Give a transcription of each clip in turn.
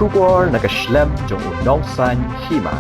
Shubor nakaslem jong unongsan hima.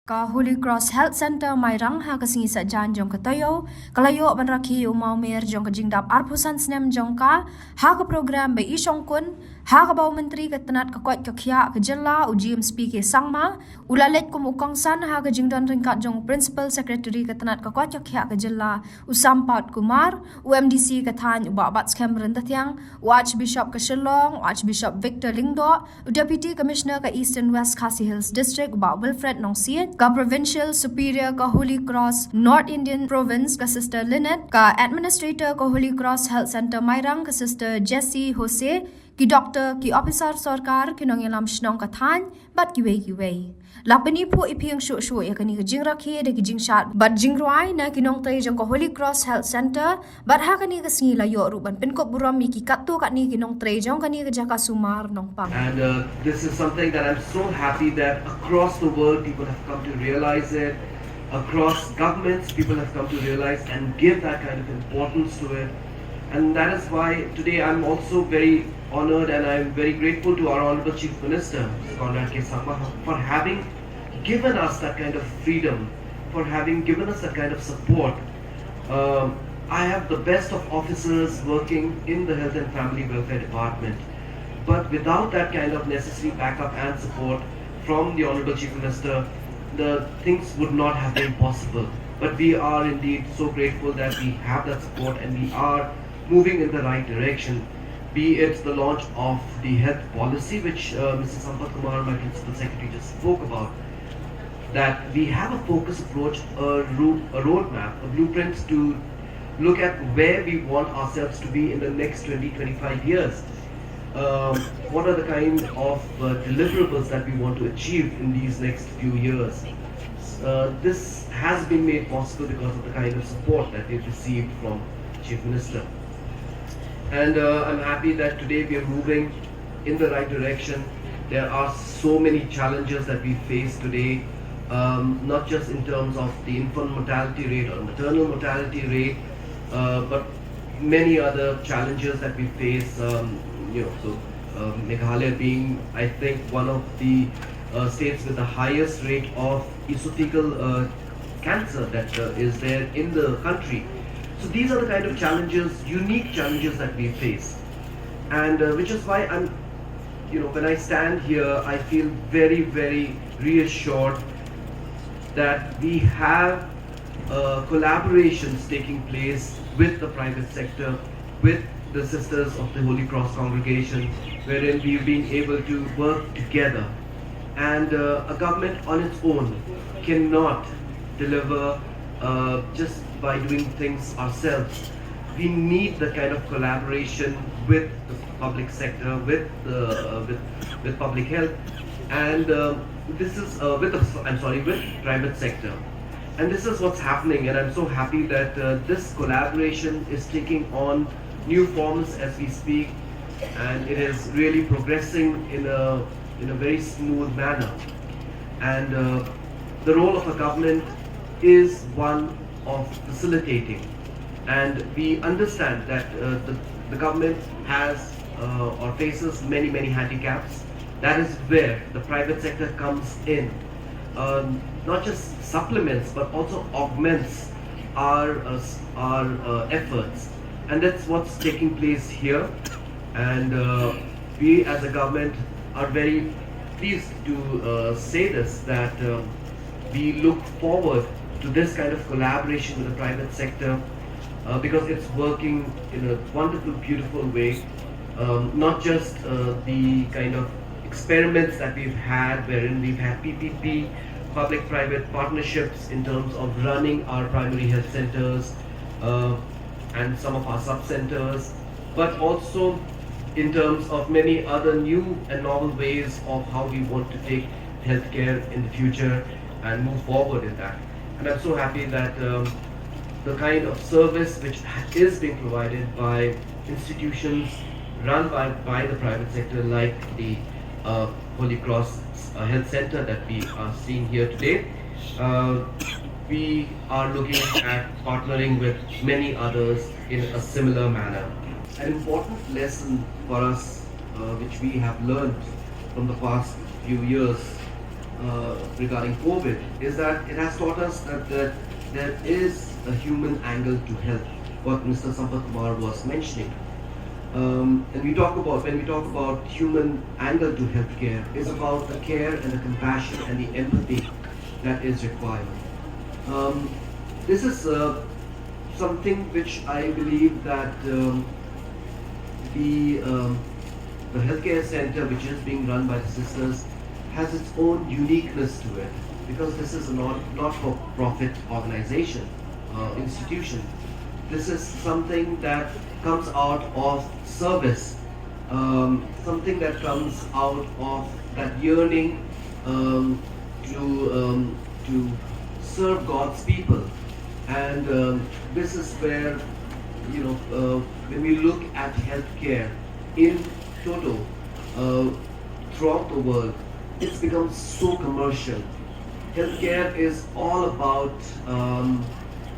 Ka Holy Cross Health Center Mairang ha kasingi sa jan jong katayo kalayo ban rakhi umau mer jong kajingdap arpusan snem jong ka ha ka program be isong kun ha ka baw menteri katanat ka kwat ka khya ka jilla u GMSP ke sangma ulalet kum ukong san ha ka jingdon ringkat jong principal secretary katanat ka kwat ka khya ka jilla u sampat kumar u MDC ka than u babat scam rendatyang u Archbishop ka Shillong u Archbishop Victor Lingdo u Deputy Commissioner ka Eastern West Khasi Hills District u ba Wilfred Nongsiet ka Provincial Superior ka Holy Cross North Indian Province ka Sister Lynette ka Administrator ka Holy Cross Health Center Mairang ka Sister Jessie Jose ki Doctor ki Officer Sarkar ki nong yalam shnong ka than bat ki wei lapani po ipiang shu ya kani ka jing rakhe de ki jing shat bat jing ruai na ki nong tai jong ka Holy Cross Health Center bat ha kani ka singi la yo ruban pen ko buram mi ki katto ka ni ki nong tre jong kani ka jaka sumar nong pang. And this is something that I'm so happy that across the world people have come to realize it. Across governments people have come to realize and give that kind of importance to it. And that is why today I'm also very honored and I'm very grateful to our Honorable Chief Minister, Mr. Conrad K. Sangma, for having given us that kind of freedom, for having given us that kind of support. I have the best of officers working in the Health and Family Welfare Department. But without that kind of necessary backup and support from the Honorable Chief Minister, the things would not have been possible. But we are indeed so grateful that we have that support and we are moving in the right direction. Be it the launch of the health policy, which Mr. Sampath Kumar, my Principal Secretary, just spoke about, that we have a focused approach, a roadmap, a blueprint to look at where we want ourselves to be in the next 20-25 years. What are the kind of deliverables that we want to achieve in these next few years? This has been made possible because of the kind of support that we've received from Chief Minister. And I'm happy that today we are moving in the right direction. There are so many challenges that we face today, not just in terms of the infant mortality rate or maternal mortality rate, but many other challenges that we face. Meghalaya being, I think, one of the states with the highest rate of esophageal cancer that is there in the country. So these are the kind of challenges, unique challenges that we face, and which is why when I stand here, I feel very, very reassured that we have collaborations taking place with the private sector, with the Sisters of the Holy Cross Congregation, wherein we've been able to work together. And a government on its own cannot deliver just by doing things ourselves. We need the kind of collaboration with the public sector, with public health, and this is with private sector. And this is what's happening, and I'm so happy that this collaboration is taking on new forms as we speak, and it is really progressing in a very smooth manner. And the role of a government is one of facilitating, and we understand that the government has or faces many handicaps. That is where the private sector comes in, not just supplements but also augments our efforts, and that's what's taking place here. And we as a government are very pleased to say this, that we look forward to this kind of collaboration with the private sector because it's working in a wonderful, beautiful way. Not just the kind of experiments that we've had, wherein we've had PPP, public-private partnerships, in terms of running our primary health centers and some of our sub-centers, but also in terms of many other new and novel ways of how we want to take healthcare in the future and move forward in that. And I'm so happy that the kind of service which is being provided by institutions run by the private sector, like the Holy Cross Health Center that we are seeing here today, we are looking at partnering with many others in a similar manner. An important lesson for us which we have learned from the past few years regarding COVID is that it has taught us that there is a human angle to health, what Mr. Sampath Kumar was mentioning. And when we talk about human angle to healthcare, it's about the care and the compassion and the empathy that is required. This is something which I believe that the healthcare center, which is being run by the sisters, has its own uniqueness to it, because this is a not-for-profit organization, institution. This is something that comes out of service, something that comes out of that yearning to serve God's people. And this is where, when we look at healthcare in total throughout the world, it's become so commercial. Healthcare is all about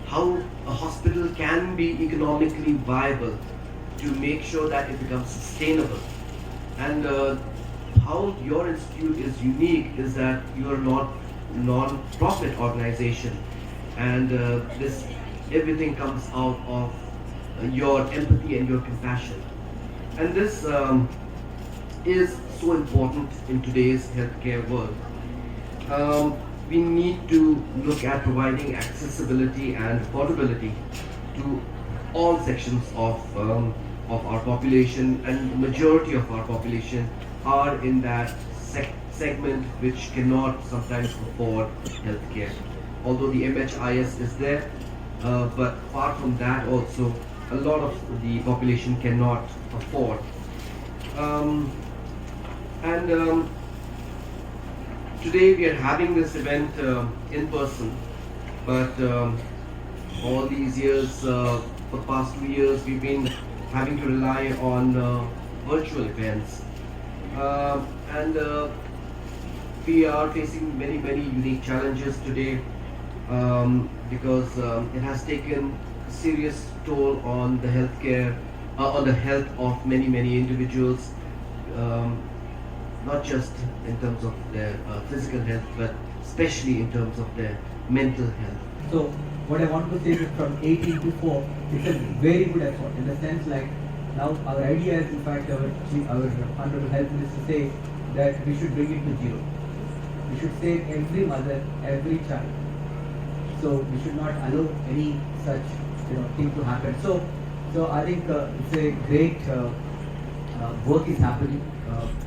how a hospital can be economically viable to make sure that it becomes sustainable. And how your institute is unique is that you are not non-profit organization, and this everything comes out of your empathy and your compassion. And this is so important in today's healthcare world. We need to look at providing accessibility and affordability to all sections of our population, and the majority of our population are in that segment which cannot sometimes afford healthcare. Although the MHIS is there, but apart from that also, a lot of the population cannot afford. Today we are having this event in person, but all these years, for the past 2 years, we've been having to rely on virtual events. We are facing many unique challenges today, because it has taken a serious toll on the healthcare, on the health of many individuals, not just in terms of their physical health, but especially in terms of their mental health. So what I want to say is from 18 to 4, it's a very good effort, in the sense like now our idea is, in fact, our Honorable Health Minister says that we should bring it to zero. We should save every mother, every child. So we should not allow any such thing to happen. So I think it's a great work is happening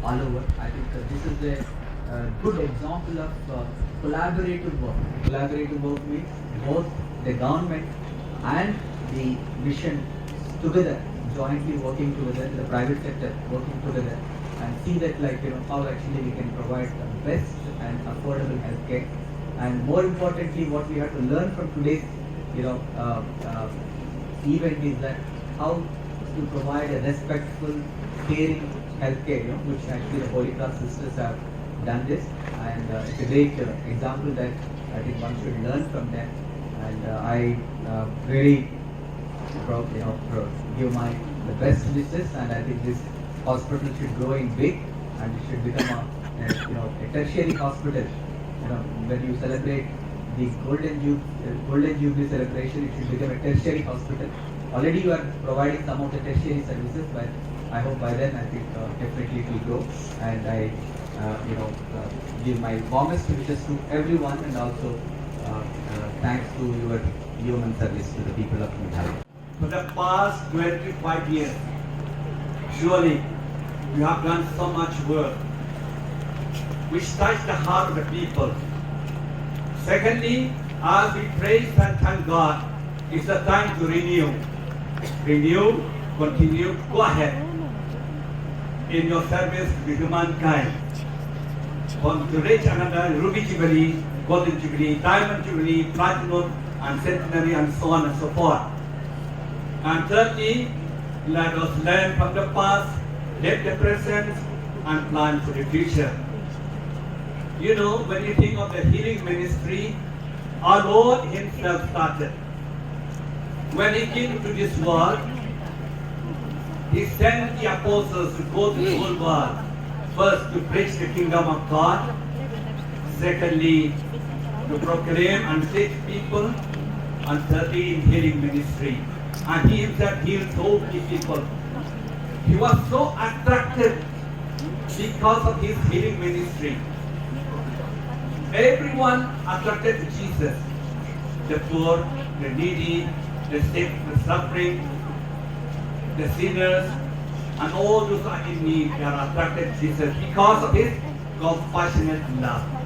all over. I think this is a good example of collaborative work. Collaborative work means both the government and the mission together, jointly working together, the private sector working together, and see that how actually we can provide the best and affordable healthcare. And more importantly, what we have to learn from today's event is that how to provide a respectful, caring healthcare, which actually the Holy Cross sisters have done this, and it's a great example that I think one should learn from them. And I really give the best wishes, and I think this hospital should grow in big, and it should become a tertiary hospital. When you celebrate the Golden Jubilee celebration, it should become a tertiary hospital. Already you are providing some of the tertiary services, but I hope by then I think definitely it will grow. And I give my warmest wishes to everyone, and also thanks to your human service to the people of Meghalaya. For the past 25 years, surely you have done so much work which touched the heart of the people. Secondly, as we praise and thank God, it's the time to renew. Renew, continue, go ahead in your service with humankind. Want to reach another Ruby Jubilee, Golden Jubilee, Diamond Jubilee, Platinum, and Centenary, and so on and so forth. And thirdly, let us learn from the past, live the present, and plan for the future. When you think of the healing ministry, our Lord Himself started. When He came to this world, He sent the apostles to go to the whole world First, to preach the kingdom of God. Secondly, to proclaim and teach people. And thirdly, in healing ministry. And he himself healed so many people. He was so attracted because of his healing ministry. Everyone attracted to Jesus. The poor, the needy, the sick, the suffering, the sinners, and all those who are in need, they are attracted to Jesus because of his compassionate love.